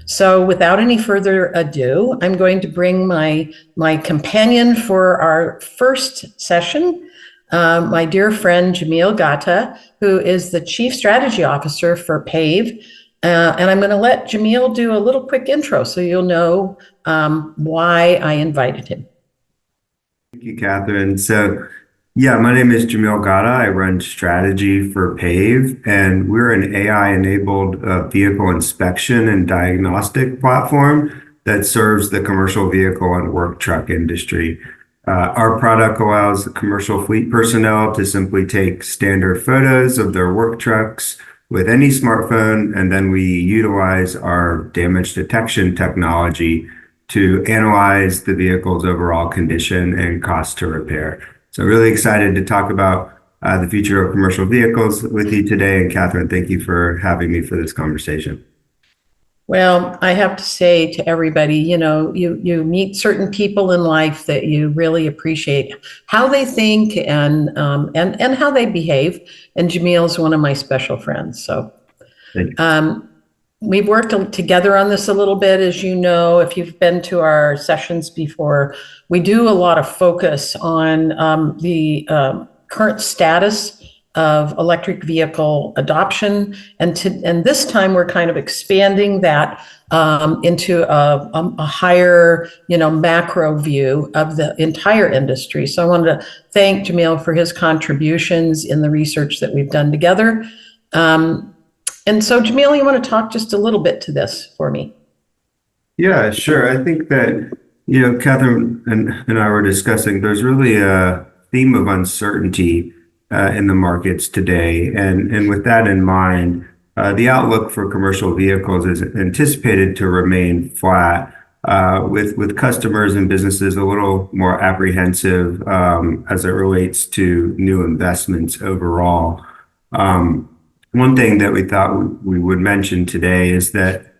So without any further ado, I'm going to bring my companion for our first session, my dear friend Jameel Ghata, who is the Chief Strategy Officer for PAVE. And I'm going to let Jameel do a little quick intro so you'll know why I invited him. Thank you, Kathryn. So, yeah, my name is Jameel Ghata. I run strategy for PAVE, and we're an AI-enabled vehicle inspection and diagnostic platform that serves the commercial vehicle and work truck industry. Our product allows commercial fleet personnel to simply take standard photos of their work trucks with any smartphone, and then we utilize our damage detection technology to analyze the vehicle's overall condition and cost to repair. So really excited to talk about the future of commercial vehicles with you today. And Kathryn, thank you for having me for this conversation. Well, I have to say to everybody, you meet certain people in life that you really appreciate how they think and how they behave. And Jameel's one of my special friends. So we've worked together on this a little bit, as you know, if you've been to our sessions before. We do a lot of focus on the current status of electric vehicle adoption. And this time we're kind of expanding that into a higher, macro view of the entire industry. So I wanted to thank Jameel for his contributions in the research that we've done together. And so, Jameel, you want to talk just a little bit to this for me? Yeah, sure. I think that, Kathryn and I were discussing, there's really a theme of uncertainty in the markets today. And with that in mind, the outlook for commercial vehicles is anticipated to remain flat, with customers and businesses a little more apprehensive as it relates to new investments overall. One thing that we thought we would mention today is that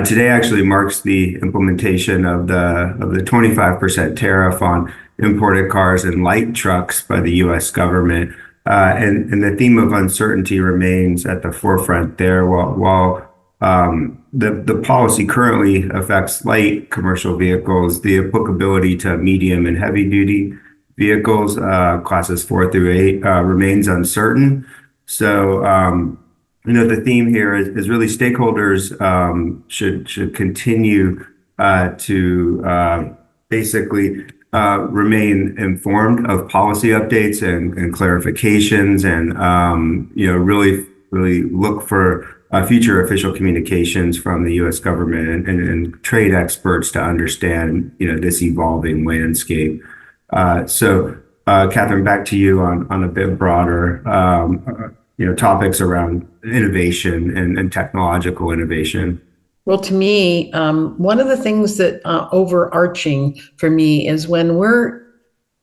today actually marks the implementation of the 25% tariff on imported cars and light trucks by the U.S. government. And the theme of uncertainty remains at the forefront there. While the policy currently affects light commercial vehicles, the applicability to medium and heavy duty vehicles, classes 4 through 8, remains uncertain. So, the theme here is really stakeholders should continue to basically remain informed of policy updates and clarifications, and really look for future official communications from the U.S. government and trade experts to understand this evolving landscape. So, Kathryn, back to you on a bit broader topics around innovation and technological innovation. Well, to me, one of the things that overarching for me is when we're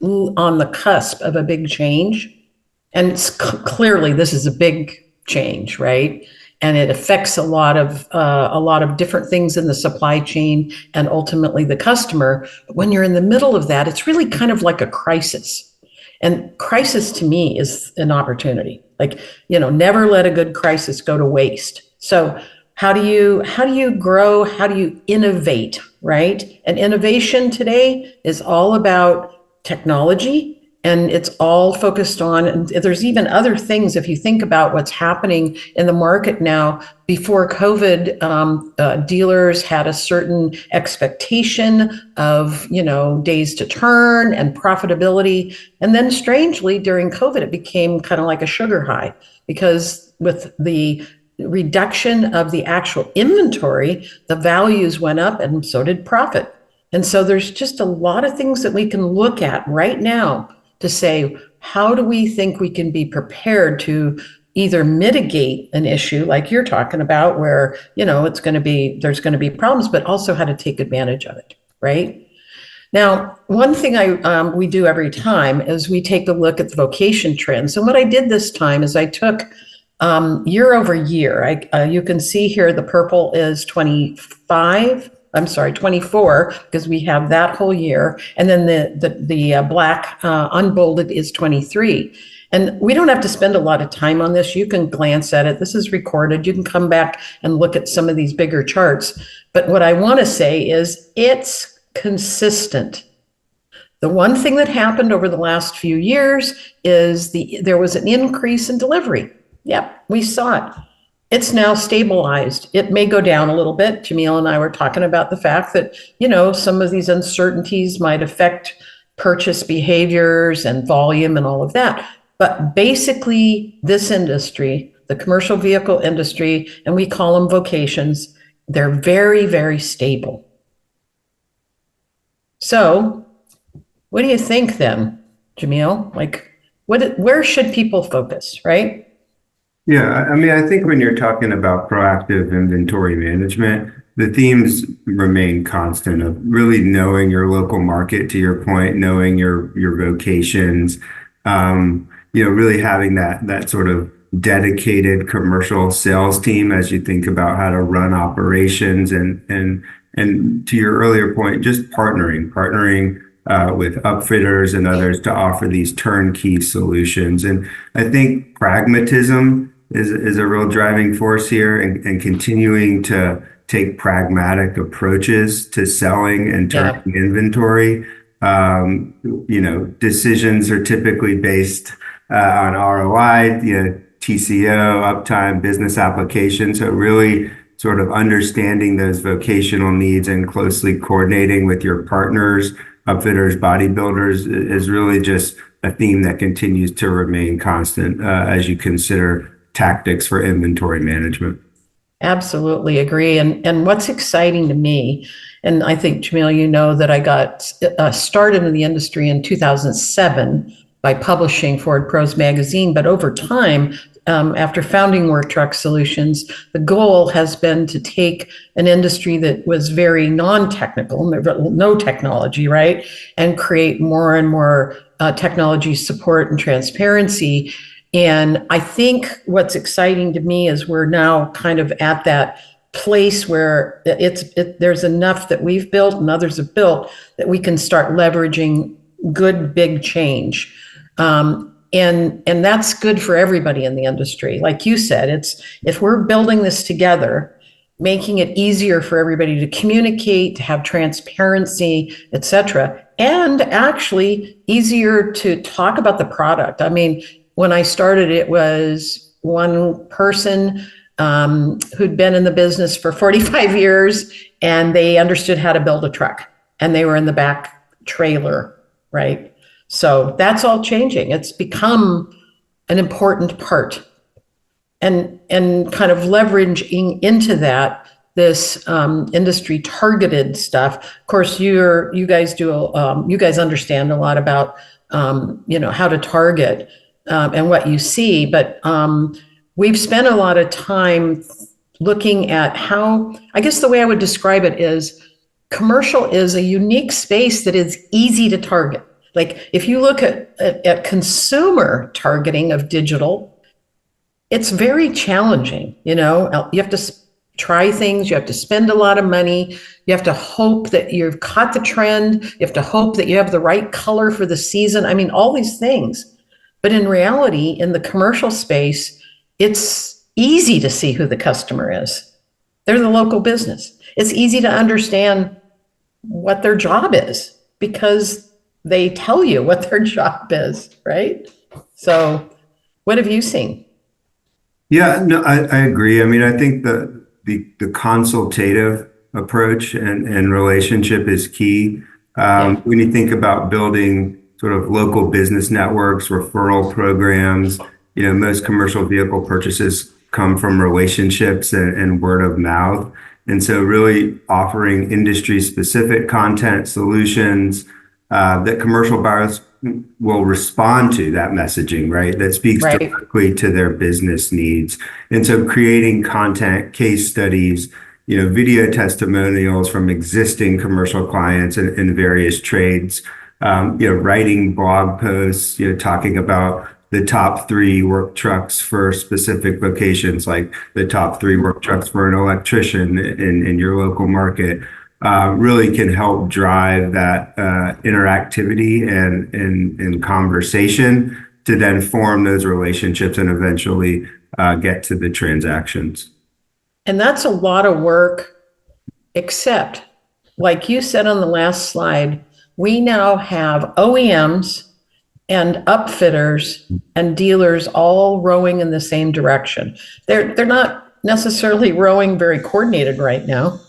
on the cusp of a big change, and clearly this is a big change, right? And it affects a lot of different things in the supply chain and ultimately the customer. But when you're in the middle of that, it's really kind of like a crisis. And crisis to me is an opportunity. Like, never let a good crisis go to waste. So how do you grow? How do you innovate, right? And innovation today is all about technology, and it's all focused on, and there's even other things if you think about what's happening in the market now. Before COVID, dealers had a certain expectation of, days to turn and profitability. And then strangely, during COVID, it became kind of like a sugar high, because with the reduction of the actual inventory, the values went up and so did profit. And so there's just a lot of things that we can look at right now to say, how do we think we can be prepared to either mitigate an issue like you're talking about, where, there's going to be problems, but also how to take advantage of it, right? Now, one thing we do every time is we take a look at the vocation trends. And what I did this time is I took year over year. You can see here the purple is 25 I'm sorry, 24, because we have that whole year. And then the black unbolded is 23. And we don't have to spend a lot of time on this. You can glance at it. This is recorded. You can come back and look at some of these bigger charts. But what I want to say is it's consistent. The one thing that happened over the last few years is there was an increase in delivery. Yep, we saw it. It's now stabilized. It may go down a little bit. Jameel and I were talking about the fact that, some of these uncertainties might affect purchase behaviors and volume and all of that. But basically, this industry, the commercial vehicle industry, and we call them vocations, they're very, very stable. So, what do you think then, Jameel? Like, where should people focus, right? Yeah, I mean, I think when you're talking about proactive inventory management, the themes remain constant of really knowing your local market, to your point, knowing your vocations, really having that sort of dedicated commercial sales team as you think about how to run operations and to your earlier point, just partnering with upfitters and others to offer these turnkey solutions. And I think pragmatism is a real driving force here, and continuing to take pragmatic approaches to selling and turning inventory. Decisions are typically based on ROI, TCO, uptime, business application. So really sort of understanding those vocational needs and closely coordinating with your partners, upfitters, bodybuilders, is really just a theme that continues to remain constant as you consider tactics for inventory management. Absolutely agree. And what's exciting to me, and I think, Jameel, that I got started in the industry in 2007 by publishing Ford Pros magazine. But over time, after founding Work Truck Solutions, the goal has been to take an industry that was very non-technical, no technology, right, and create more and more technology support and transparency. And I think what's exciting to me is we're now kind of at that place where there's enough that we've built and others have built that we can start leveraging good big change. And that's good for everybody in the industry. Like you said, if we're building this together, making it easier for everybody to communicate, to have transparency, et cetera, and actually easier to talk about the product. I mean, when I started, it was one person who'd been in the business for 45 years, and they understood how to build a truck, and they were in the back trailer, right? So that's all changing. It's become an important part, and kind of leveraging into that this industry targeted stuff. Of course, you guys understand a lot about how to target and what you see, but we've spent a lot of time looking at how, I guess the way I would describe it is, commercial is a unique space that is easy to target. Like if you look at consumer targeting of digital, it's very challenging. You have to try things, you have to spend a lot of money, you have to hope that you've caught the trend, you have to hope that you have the right color for the season. I mean, all these things. But in reality, in the commercial space, it's easy to see who the customer is. They're the local business. It's easy to understand what their job is because they tell you what their job is, right? So what have you seen? Yeah, no, I agree. I mean, I think the consultative approach and relationship is key. When you think about building sort of local business networks, referral programs, most commercial vehicle purchases come from relationships and word of mouth. And so really offering industry specific content solutions that commercial buyers will respond to, that messaging, right? That speaks directly to their business needs. And so creating content, case studies, video testimonials from existing commercial clients in various trades, writing blog posts, talking about the top 3 work trucks for specific vocations, like the top 3 work trucks for an electrician in your local market. really can help drive that interactivity and conversation to then form those relationships and eventually get to the transactions. And that's a lot of work, except, like you said on the last slide, we now have OEMs and upfitters and dealers all rowing in the same direction. They're not necessarily rowing very coordinated right now,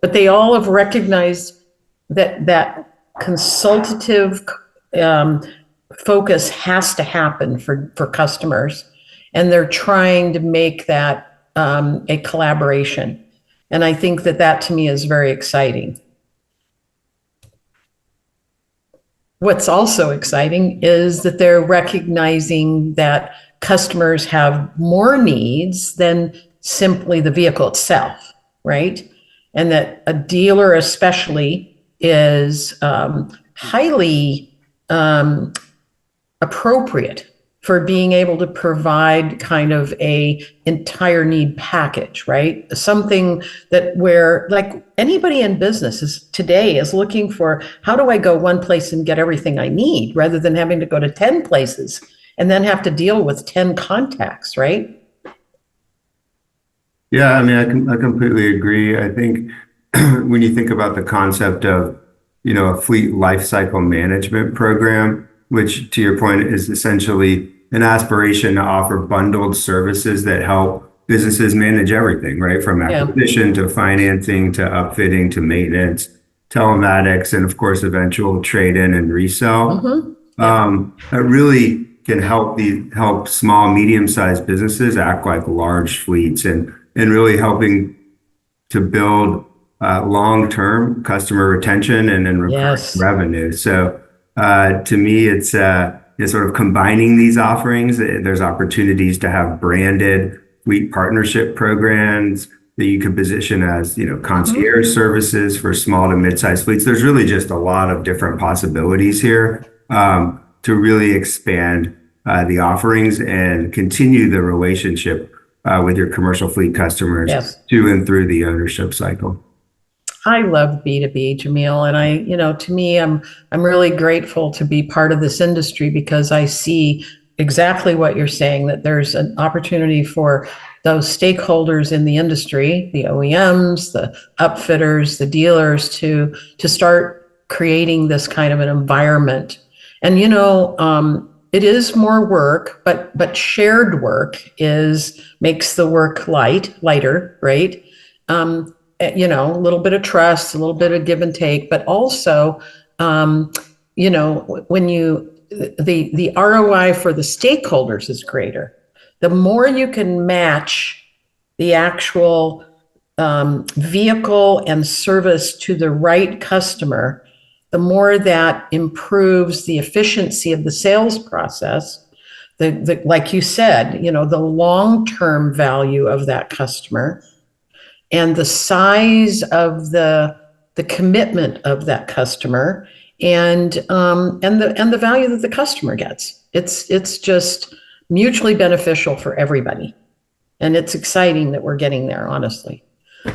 but they all have recognized that consultative focus has to happen for customers, and they're trying to make that a collaboration. And I think that to me is very exciting. What's also exciting is that they're recognizing that customers have more needs than simply the vehicle itself, right? And that a dealer especially is highly appropriate for being able to provide kind of a entire need package, right? Something that where, like, anybody in business today is looking for, how do I go one place and get everything I need, rather than having to go to 10 places and then have to deal with 10 contacts, right? Yeah, I mean, I completely agree. I think when you think about the concept of, a fleet lifecycle management program, which to your point is essentially an aspiration to offer bundled services that help businesses manage everything, right? From acquisition to financing to upfitting to maintenance, telematics, and of course, eventual trade-in and resell. That really can help small, medium-sized businesses act like large fleets and really helping to build long-term customer retention and then recurring revenue. So to me, it's sort of combining these offerings. There's opportunities to have branded fleet partnership programs that you could position as, concierge services for small to mid-sized fleets. There's really just a lot of different possibilities here to really expand the offerings and continue the relationship with your commercial fleet customers to and through the ownership cycle. I love B2B, Jameel, and to me, I'm really grateful to be part of this industry, because I see exactly what you're saying, that there's an opportunity for those stakeholders in the industry, the OEMs, the upfitters, the dealers, to start creating this kind of an environment. And it is more work, but shared work makes the work lighter, right? A little bit of trust, a little bit of give and take, but also, when the ROI for the stakeholders is greater. The more you can match the actual vehicle and service to the right customer, the more that improves the efficiency of the sales process. Like you said, the long-term value of that customer, and the size of the commitment of that customer, and the value that the customer gets. It's just mutually beneficial for everybody, and it's exciting that we're getting there, honestly.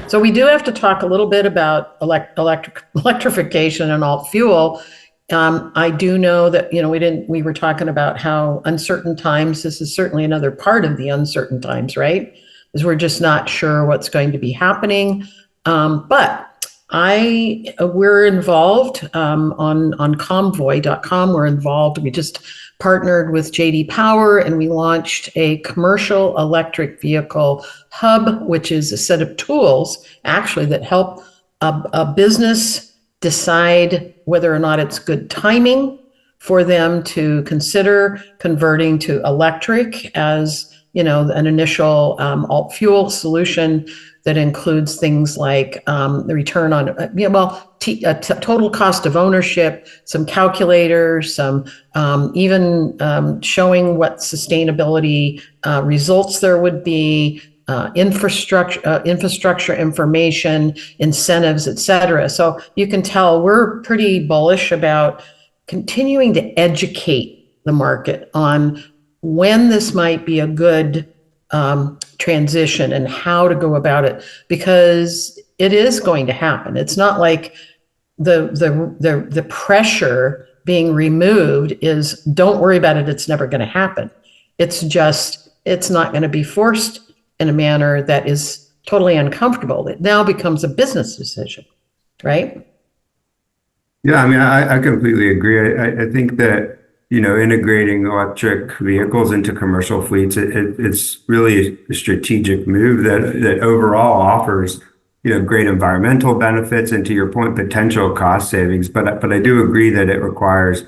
So we do have to talk a little bit about electrification and alt fuel. I do know that we were talking about how uncertain times. This is certainly another part of the uncertain times, right? Is we're just not sure what's going to be happening. But we're involved on convoy.com. We're involved. We just partnered with JD Power, and we launched a commercial electric vehicle hub, which is a set of tools actually that help a business decide whether or not it's good timing for them to consider converting to electric as an initial alt fuel solution that includes things like the return on, total cost of ownership, some calculators, some even showing what sustainability results there would be, infrastructure information, incentives, et cetera. So you can tell we're pretty bullish about continuing to educate the market on when this might be a good transition and how to go about it. Because it is going to happen. It's not like the pressure being removed is, don't worry about it, it's never going to happen. It's just, it's not going to be forced in a manner that is totally uncomfortable. It now becomes a business decision, right? Yeah, I mean, I completely agree. I think that, integrating electric vehicles into commercial fleets, it's really a strategic move that overall offers, great environmental benefits and, to your point, potential cost savings. But I do agree that it requires,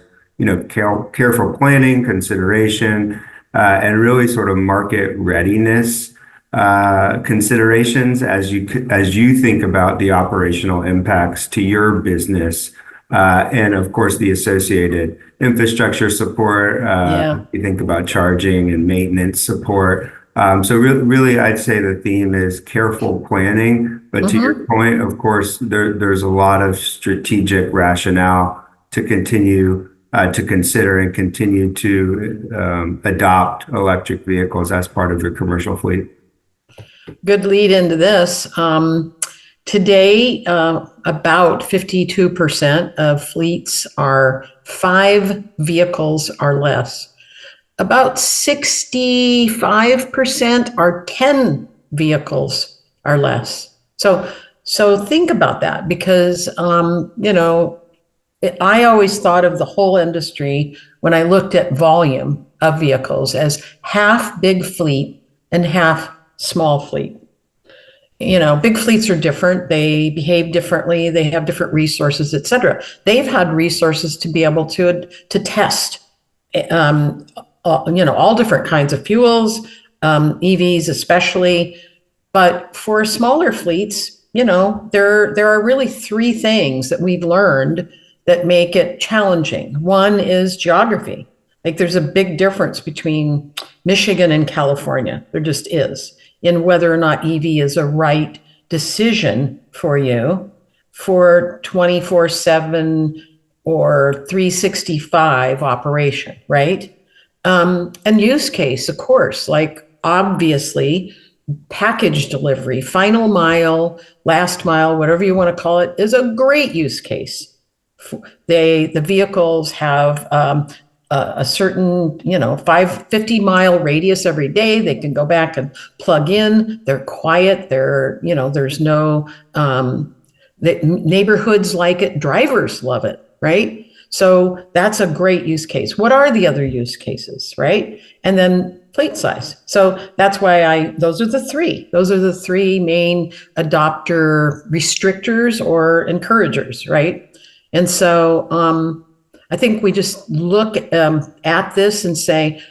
careful planning, consideration, and really sort of market readiness considerations as you think about the operational impacts to your business. And of course, the associated infrastructure support. Yeah. You think about charging and maintenance support. So really, I'd say the theme is careful planning. But to your point, of course, there's a lot of strategic rationale to continue to consider and continue to adopt electric vehicles as part of your commercial fleet. Good lead into this. Today, about 52% of fleets are 5 vehicles or less. About 65% are 10 vehicles or less. So think about that, because, I always thought of the whole industry when I looked at volume of vehicles as half big fleet and half small fleet. Big fleets are different. They behave differently. They have different resources, et cetera. They've had resources to be able to test, all different kinds of fuels, EVs especially. But for smaller fleets, there are really 3 things that we've learned that make it challenging. One is geography. Like, there's a big difference between Michigan and California. There just is, in whether or not EV is a right decision for you for 24/7 or 365 operation, right? And use case, of course, like obviously package delivery, final mile, last mile, whatever you want to call it, is a great use case. The vehicles have a certain, 50-mile radius every day. They can go back and plug in. They're quiet. There's no, the neighborhoods like it. Drivers love it, right? So that's a great use case. What are the other use cases, right? And then fleet size. So that's why those are the 3. Those are the 3 main adopter restrictors or encouragers, right? And so, I think we just look at this and say,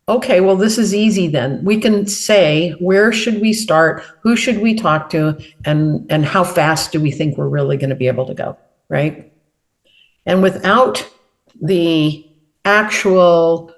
okay, well, this is easy then. We can say, where should we start? Who should we talk to? And how fast do we think we're really going to be able to go, right? And without the actual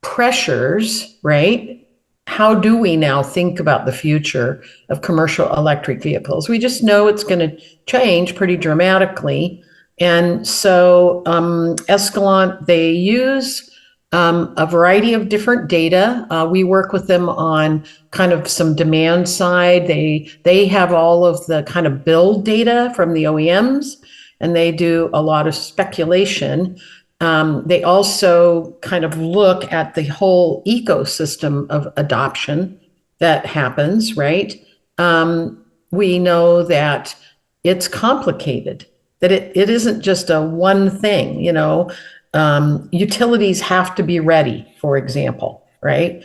pressures, right, how do we now think about the future of commercial electric vehicles? We just know it's going to change pretty dramatically. And so Escalent, they use a variety of different data. We work with them on kind of some demand side. They have all of the kind of build data from the OEMs, and they do a lot of speculation. They also kind of look at the whole ecosystem of adoption that happens, right? We know that it's complicated, that it isn't just a one thing, utilities have to be ready, for example, right?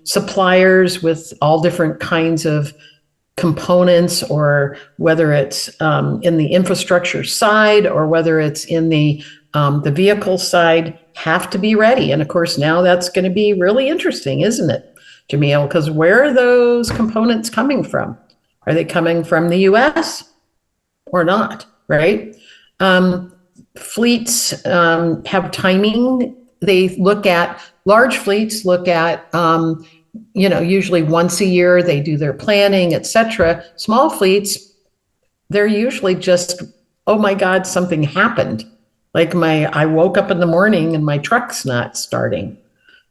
Suppliers with all different kinds of components, or whether it's in the infrastructure side or whether it's in the vehicle side, have to be ready. And of course, now that's going to be really interesting, isn't it, Jameel? Because where are those components coming from? Are they coming from the US or not, right? Fleets have timing. Large fleets look at, usually once a year, they do their planning, et cetera. Small fleets, they're usually just, oh my God, something happened. Like I woke up in the morning and my truck's not starting.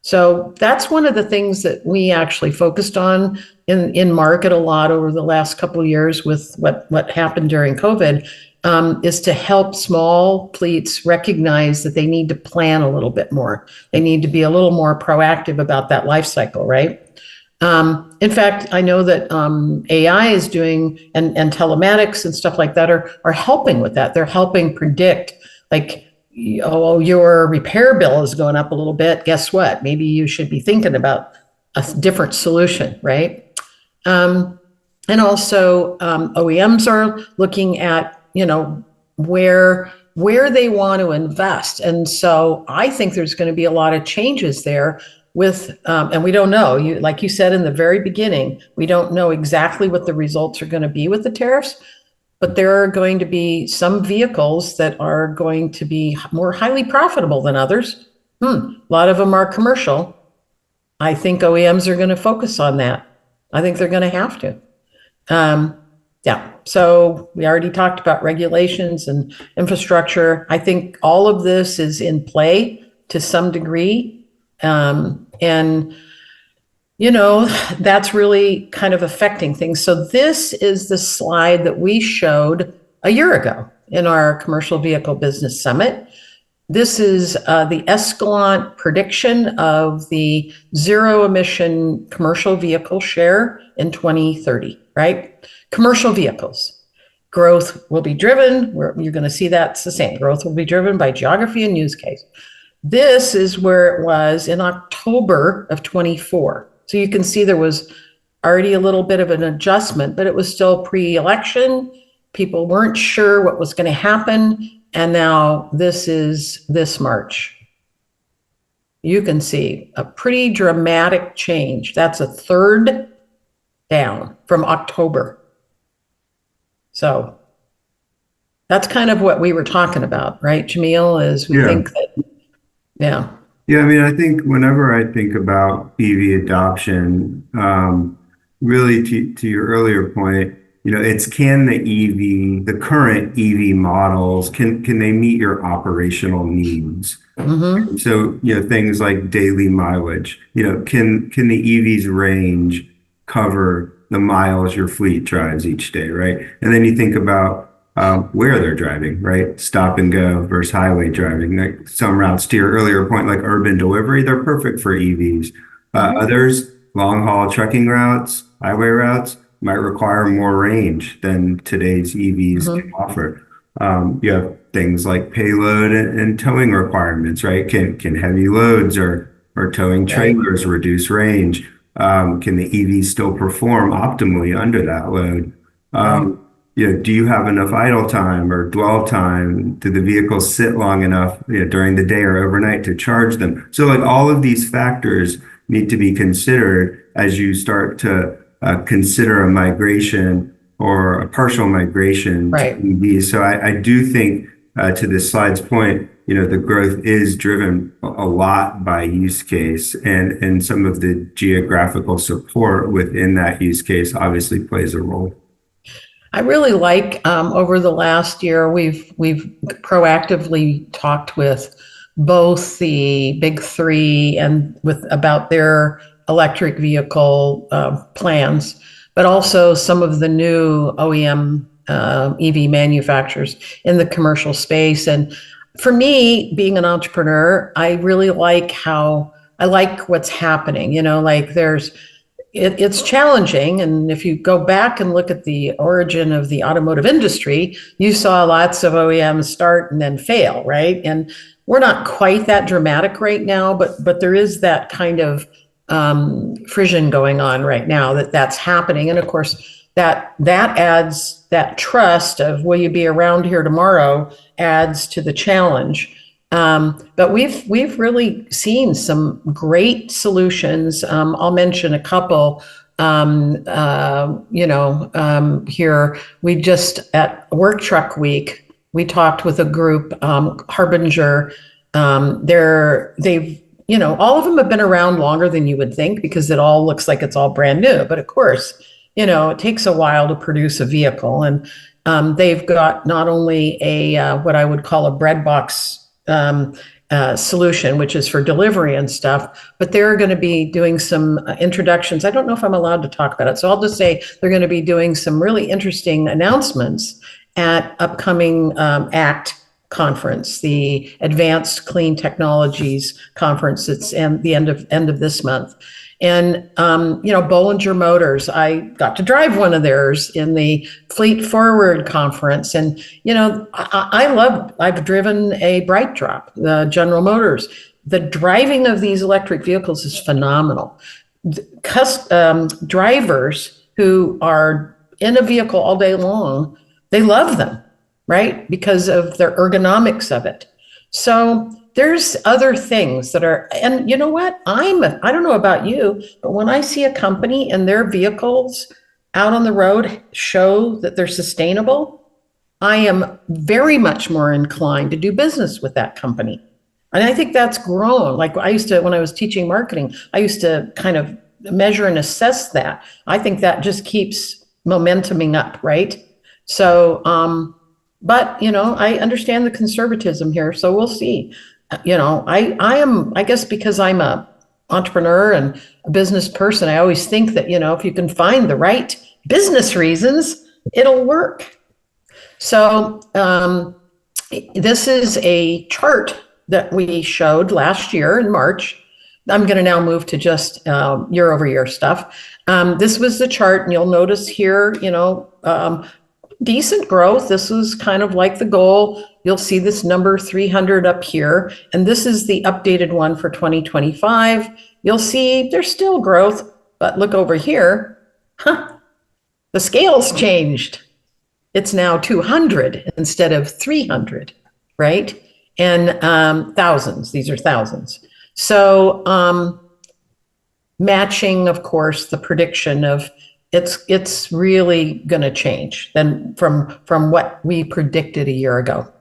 So that's one of the things that we actually focused on in market a lot over the last couple of years with what happened during COVID, is to help small fleets recognize that they need to plan a little bit more. They need to be a little more proactive about that life cycle, right? In fact, I know that AI is doing and telematics and stuff like that are helping with that. They're helping predict, like, oh, your repair bill is going up a little bit. Guess what? Maybe you should be thinking about a different solution, right? And also, OEMs are looking at, where they want to invest. And so I think there's going to be a lot of changes there with, and we don't know, like you said in the very beginning, we don't know exactly what the results are going to be with the tariffs, but there are going to be some vehicles that are going to be more highly profitable than others. A lot of them are commercial. I think OEMs are going to focus on that. I think they're going to have to. Yeah. So we already talked about regulations and infrastructure. I think all of this is in play to some degree. And that's really kind of affecting things. So this is the slide that we showed a year ago in our Commercial Vehicle Business Summit. This is the Escalent prediction of the zero emission commercial vehicle share in 2030, right? Commercial vehicles. Growth will be driven, you're going to see that's the same. Growth will be driven by geography and use case. This is where it was in October of 24. So you can see there was already a little bit of an adjustment, but it was still pre-election. People weren't sure what was going to happen. And now this is this March. You can see a pretty dramatic change. That's a third down from October. So that's kind of what we were talking about, right, Jameel, is we think that, yeah. Yeah, I mean, I think whenever I think about EV adoption, really to your earlier point, it's can the current EV models, can they meet your operational needs? Mm-hmm. So, things like daily mileage, can the EV's range cover the miles your fleet drives each day, right? And then you think about where they're driving, right? Stop and go versus highway driving. Like some routes, to your earlier point, like urban delivery, they're perfect for EVs. Others, long haul trucking routes, highway routes, might require more range than today's EVs can offer. You have things like payload and towing requirements, right? Can heavy loads or towing trailers reduce range? Can the EV still perform optimally under that load? Do you have enough idle time or dwell time? Do the vehicles sit long enough during the day or overnight to charge them? So like all of these factors need to be considered as you start to consider a migration or a partial migration to EVs. So I do think to this slide's point, the growth is driven a lot by use case, and some of the geographical support within that use case obviously plays a role. I really like over the last year, we've proactively talked with both the big three and about their electric vehicle plans, but also some of the new OEM EV manufacturers in the commercial space. And for me, being an entrepreneur, I really like what's happening. It's challenging. And if you go back and look at the origin of the automotive industry, you saw lots of OEMs start and then fail, right? And we're not quite that dramatic right now, but there is that kind of frisson going on right now that's happening. And of course, that adds that trust of, will you be around here tomorrow, adds to the challenge. But we've really seen some great solutions. I'll mention a couple. Here we just at Work Truck Week, we talked with a group, Harbinger. They've all of them have been around longer than you would think because it all looks like it's all brand new. But of course, it takes a while to produce a vehicle, and they've got not only a what I would call a bread box solution, which is for delivery and stuff, but they're going to be doing some introductions. I don't know if I'm allowed to talk about it, so I'll just say they're going to be doing some really interesting announcements at upcoming ACT conference, the Advanced Clean Technologies conference. It's at the end of this month. And, Bollinger Motors, I got to drive one of theirs in the Fleet Forward conference. And, I've driven a Bright Drop, the General Motors. The driving of these electric vehicles is phenomenal. Drivers who are in a vehicle all day long, they love them, right? Because of their ergonomics of it. So there's other things that are, and you know what? I don't know about you, but when I see a company and their vehicles out on the road show that they're sustainable, I am very much more inclined to do business with that company. And I think that's grown. Like when I was teaching marketing, I used to kind of measure and assess that. I think that just keeps momentuming up, right? So, but I understand the conservatism here, so we'll see. I guess because I'm a entrepreneur and a business person, I always think that, if you can find the right business reasons, it'll work. So this is a chart that we showed last year in March. I'm going to now move to just year over year stuff. This was the chart, and you'll notice here, decent growth. This was kind of like the goal. You'll see this number 300 up here, and this is the updated one for 2025. You'll see there's still growth, but look over here. The scale's changed. It's now 200 instead of 300, right? And thousands, these are thousands. So matching, of course, the prediction of it's really going to change than from what we predicted a year ago.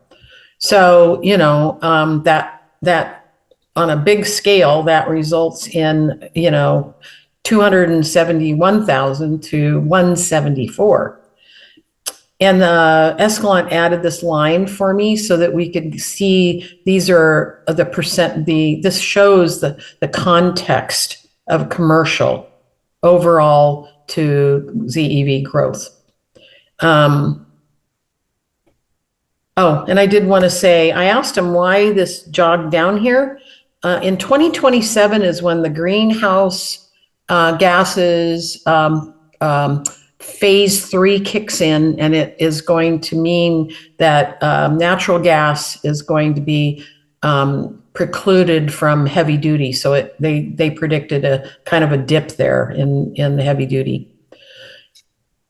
So that on a big scale, that results in 271,000 to 174. And the Escalon added this line for me so that we could see these are the percent. This shows the context of commercial overall to ZEV growth. And I did want to say, I asked him why this jogged down here. In 2027 is when the greenhouse gases phase 3 kicks in, and it is going to mean that natural gas is going to be precluded from heavy duty. So they predicted a kind of a dip there in the heavy duty.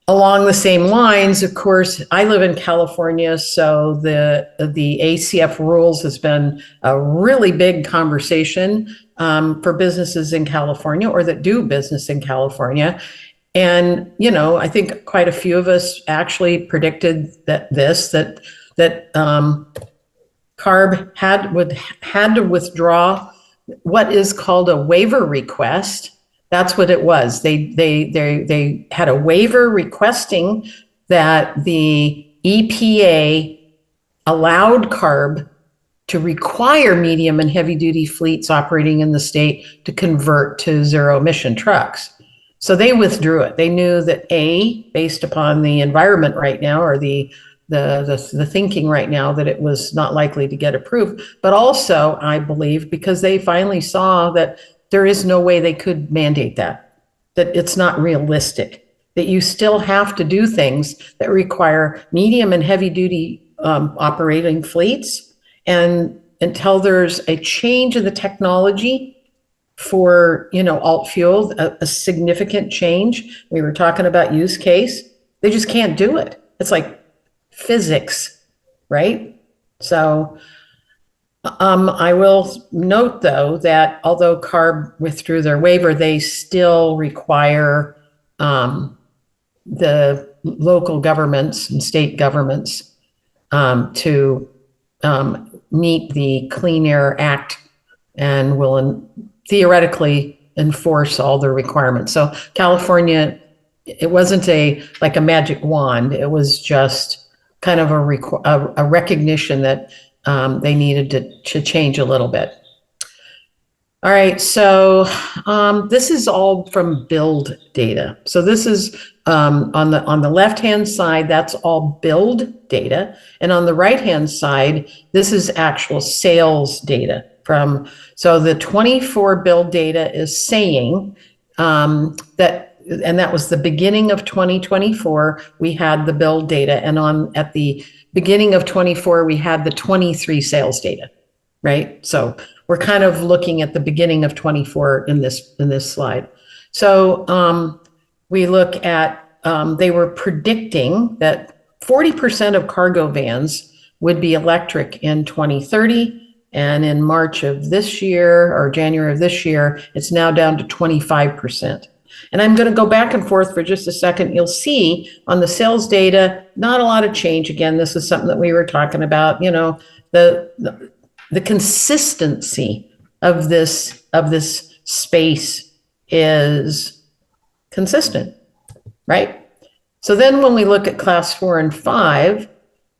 Along the same lines, of course, I live in California, so the ACF rules has been a really big conversation for businesses in California or that do business in California. And, I think quite a few of us actually predicted that CARB had to withdraw what is called a waiver request. That's what it was. They had a waiver requesting that the EPA allowed CARB to require medium and heavy duty fleets operating in the state to convert to zero emission trucks. So they withdrew it. They knew that based upon the environment right now, or the thinking right now, that it was not likely to get approved, but also I believe because they finally saw that there is no way they could mandate that it's not realistic, that you still have to do things that require medium and heavy duty operating fleets. And until there's a change in the technology for, alt fuel, a significant change, we were talking about use case, they just can't do it. It's like physics, right? So I will note, though, that although CARB withdrew their waiver, they still require the local governments and state governments to meet the Clean Air Act and will theoretically enforce all their requirements. So California, it wasn't like a magic wand. It was just kind of a recognition that they needed to change a little bit. All right, so this is all from build data. So this is on the left-hand side, that's all build data. And on the right-hand side, this is actual sales data from, so the 24 build data is saying that, and that was the beginning of 2024, we had the build data. And at the beginning of 24, we had the 23 sales data, right? So we're kind of looking at the beginning of 24 in this slide. So we look at, they were predicting that 40% of cargo vans would be electric in 2030. And in March of this year, or January of this year, it's now down to 25%. And I'm going to go back and forth for just a second. You'll see on the sales data, not a lot of change. Again, this is something that we were talking about, the consistency of this space is consistent, right? So then when we look at class 4 and 5,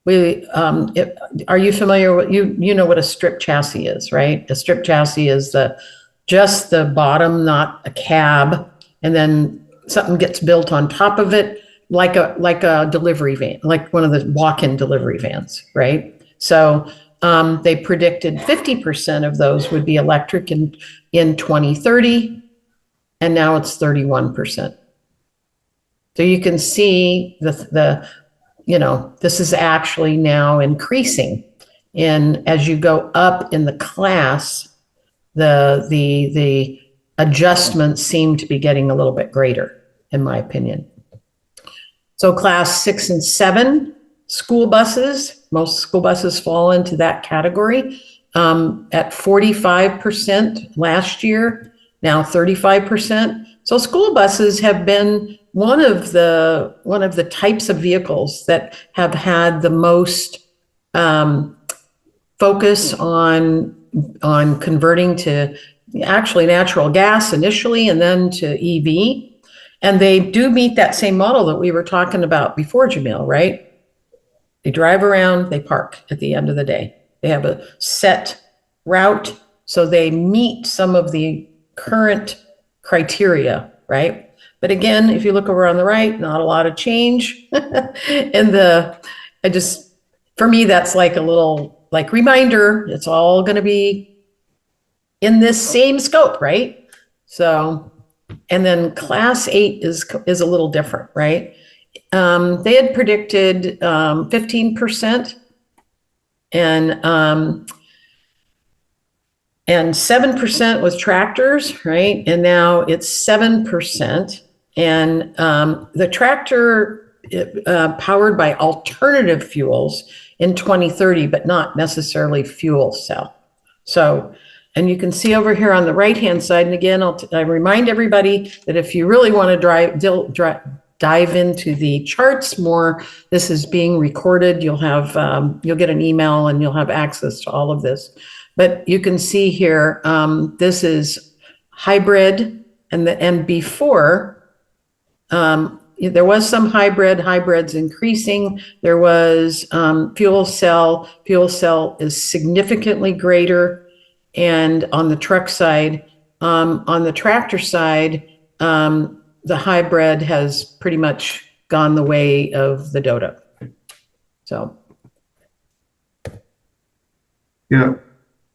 are you familiar with, you know what a strip chassis is, right? A strip chassis is just the bottom, not a cab, and then something gets built on top of it, like a delivery van, like one of the walk-in delivery vans, right? So they predicted 50% of those would be electric in 2030, and now it's 31%. So you can see this is actually now increasing. And as you go up in the class, the adjustments seem to be getting a little bit greater, in my opinion. So class 6 and 7, school buses, most school buses fall into that category, at 45% last year, now 35%. So school buses have been one of the types of vehicles that have had the most focus on converting to actually natural gas initially, and then to EV. And they do meet that same model that we were talking about before, Jameel, right? They drive around, they park at the end of the day. They have a set route, so they meet some of the current criteria, right? But again, if you look over on the right, not a lot of change. For me, that's like a little reminder, it's all going to be in this same scope, right? So, and then class 8 is a little different, right? They had predicted 15% and 7% was tractors, right? And now it's 7%. And the tractor powered by alternative fuels in 2030, but not necessarily fuel cell. So, and you can see over here on the right-hand side, and again, I remind everybody that if you really want to dive into the charts more, this is being recorded. You'll get an email and you'll have access to all of this. But you can see here, this is hybrid, and before, there was some hybrids increasing. There was fuel cell. Fuel cell is significantly greater. And on the truck side, on the tractor side, the hybrid has pretty much gone the way of the dodo. So. Yeah.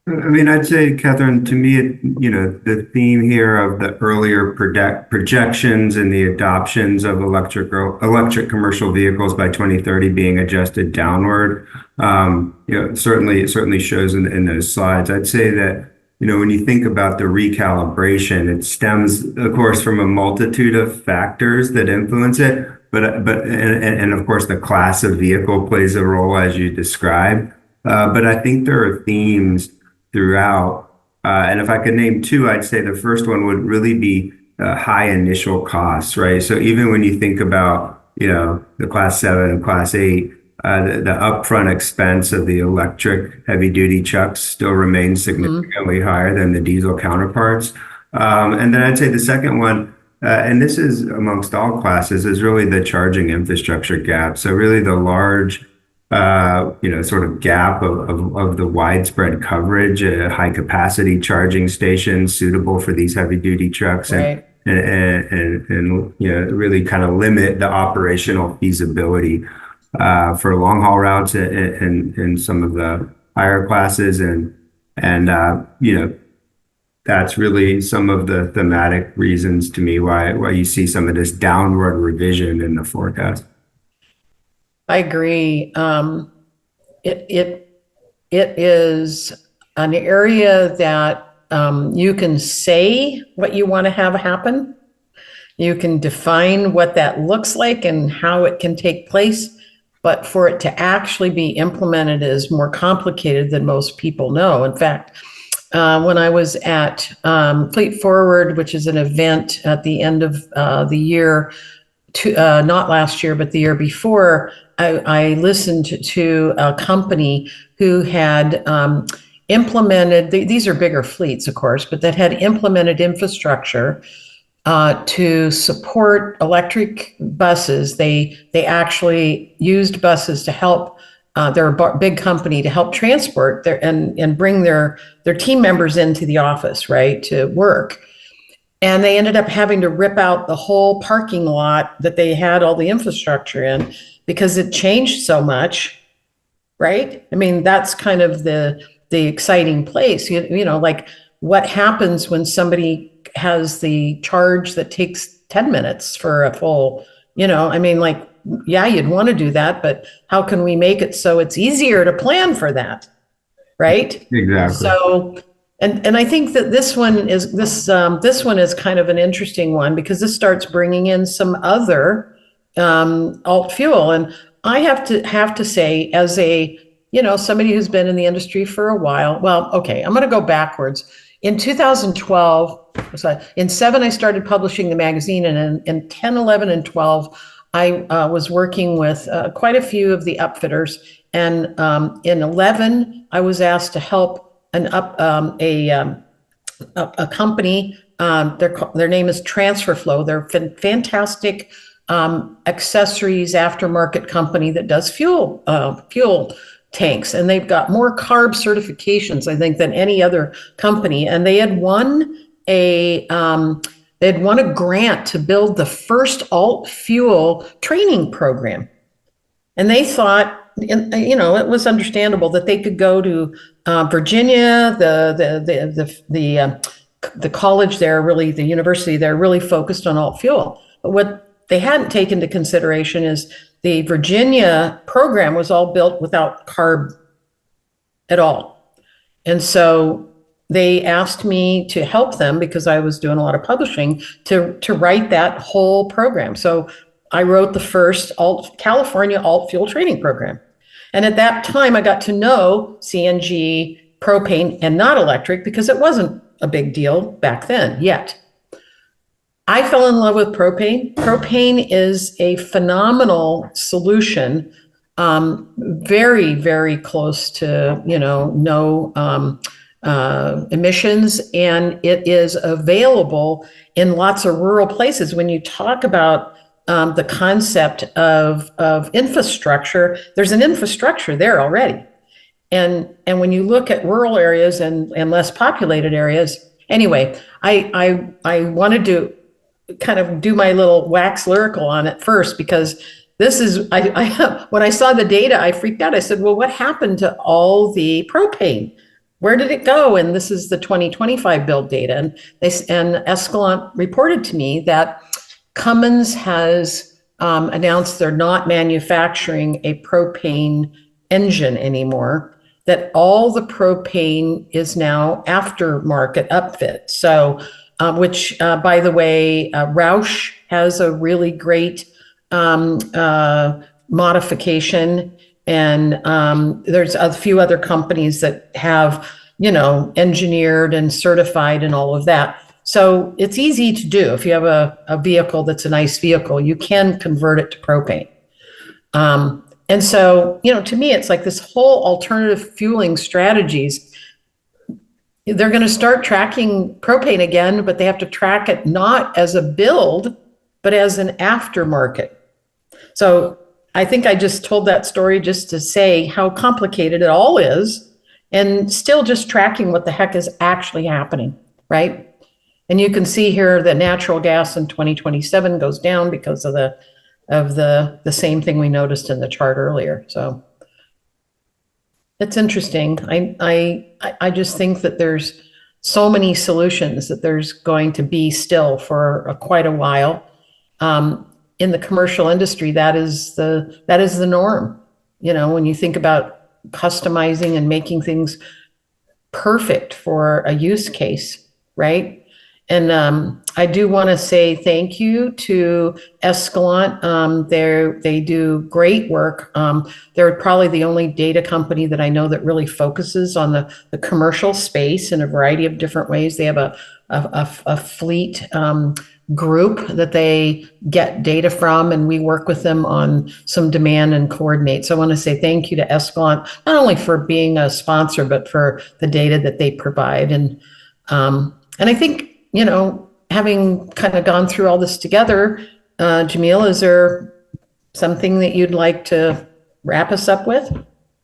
I mean, I'd say, Kathryn, to me, the theme here of the earlier projections and the adoptions of electric commercial vehicles by 2030 being adjusted downward, certainly shows in those slides. I'd say that, when you think about the recalibration, it stems, of course, from a multitude of factors that influence it, but of course, the class of vehicle plays a role, as you described. But I think there are themes throughout. And if I could name two, I'd say the first one would really be high initial costs, right? So even when you think about, the class 7 and class 8, the upfront expense of the electric heavy duty trucks still remains significantly higher than the diesel counterparts. And then I'd say the second one, and this is amongst all classes, is really the charging infrastructure gap. So really the large sort of gap of the widespread coverage, high capacity charging stations suitable for these heavy duty trucks, Right. and really kind of limit the operational feasibility for long haul routes and some of the higher classes, and that's really some of the thematic reasons to me why you see some of this downward revision in the forecast. I agree. It it it is an area that you can say what you want to have happen. You can define what that looks like and how it can take place, but for it to actually be implemented is more complicated than most people know. In fact, when I was at Fleet Forward, which is an event at the end of the year, not last year, but the year before, I listened to a company who had implemented, these are bigger fleets, of course, but that had implemented infrastructure to support electric buses. They actually used buses to help. They're a big company to help transport their and bring their team members into the office, right, to work. And they ended up having to rip out the whole parking lot that they had all the infrastructure in because it changed so much, right? I mean, that's kind of the exciting place. Like what happens when somebody has the charge that takes 10 minutes for a full, I mean, like, yeah, you'd want to do that, but how can we make it so it's easier to plan for that, right? Exactly. So, and I think that this one is kind of an interesting one because this starts bringing in some other alt fuel, and I have to say, as a somebody who's been in the industry for a while. Well, okay, I'm going to go backwards. In 2012, in 7, I started publishing the magazine, and in 10, 11, and 12, I was working with quite a few of the upfitters. And in 11, I was asked to help a company. Their name is Transferflow. They're fantastic accessories aftermarket company that does fuel tanks, and they've got more carb certifications, I think, than any other company. And they had won a grant to build the first alt fuel training program. And they thought, it was understandable that they could go to Virginia, the college there, really the university there, really focused on alt fuel. But what they hadn't taken into consideration is the Virginia program was all built without carb at all. And so they asked me to help them because I was doing a lot of publishing to write that whole program. So I wrote the first California alt fuel training program. And at that time, I got to know CNG, propane, and not electric because it wasn't a big deal back then yet. I fell in love with propane. Propane is a phenomenal solution, very, very close to, no emissions, and it is available in lots of rural places. When you talk about the concept of infrastructure, there's an infrastructure there already. And when you look at rural areas and less populated areas, anyway, I wanted to kind of do my little wax lyrical on it first, because this is, when I saw the data, I freaked out. I said, well, what happened to all the propane? Where did it go? And this is the 2025 build data. And Escalent reported to me that Cummins has announced they're not manufacturing a propane engine anymore, that all the propane is now aftermarket upfit. So, which, by the way, Roush has a really great modification. And there's a few other companies that have, engineered and certified and all of that. So it's easy to do. If you have a vehicle that's a nice vehicle, you can convert it to propane. And so, to me, it's like this whole alternative fueling strategies. They're going to start tracking propane again, but they have to track it not as a build, but as an aftermarket. So I think I just told that story just to say how complicated it all is, and still just tracking what the heck is actually happening, right? And you can see here that natural gas in 2027 goes down because of the same thing we noticed in the chart earlier. So it's interesting. I just think that there's so many solutions that there's going to be still for quite a while. In the commercial industry, that is the norm. You know, when you think about customizing and making things perfect for a use case, right? And I do want to say thank you to Escalent. They do great work. They're probably the only data company that I know that really focuses on the commercial space in a variety of different ways. They have a fleet group that they get data from, and we work with them on some demand and coordinate. So I want to say thank you to Escalent, not only for being a sponsor, but for the data that they provide. And I think, you know, having kind of gone through all this together, Jameel, is there something that you'd like to wrap us up with?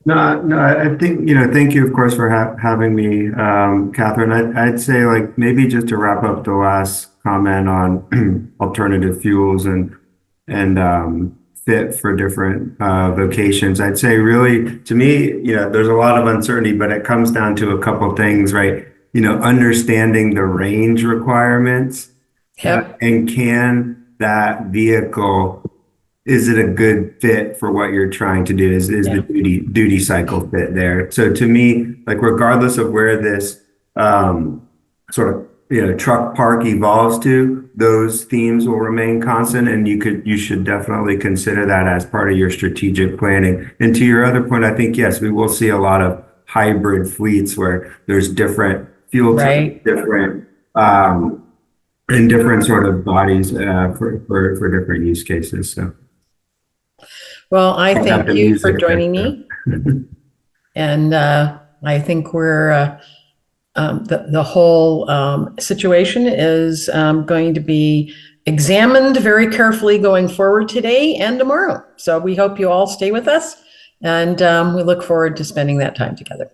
No, I think, thank you, of course, for having me, Kathryn. I'd say, like, maybe just to wrap up the last comment on alternative fuels and fit for different vocations. I'd say really, to me, there's a lot of uncertainty, but it comes down to a couple of things, right? Understanding the range requirements. Yep. And can that vehicle, is it a good fit for what you're trying to do? Is the duty cycle fit there? So to me, like, regardless of where this sort of truck park evolves to, those themes will remain constant, and you should definitely consider that as part of your strategic planning. And to your other point, I think, yes, we will see a lot of hybrid fleets where there's different fuel types, different and different sort of bodies for different use cases. So, well, I thank you for joining me, and I think we're the whole situation is going to be examined very carefully going forward today and tomorrow. So we hope you all stay with us, and we look forward to spending that time together.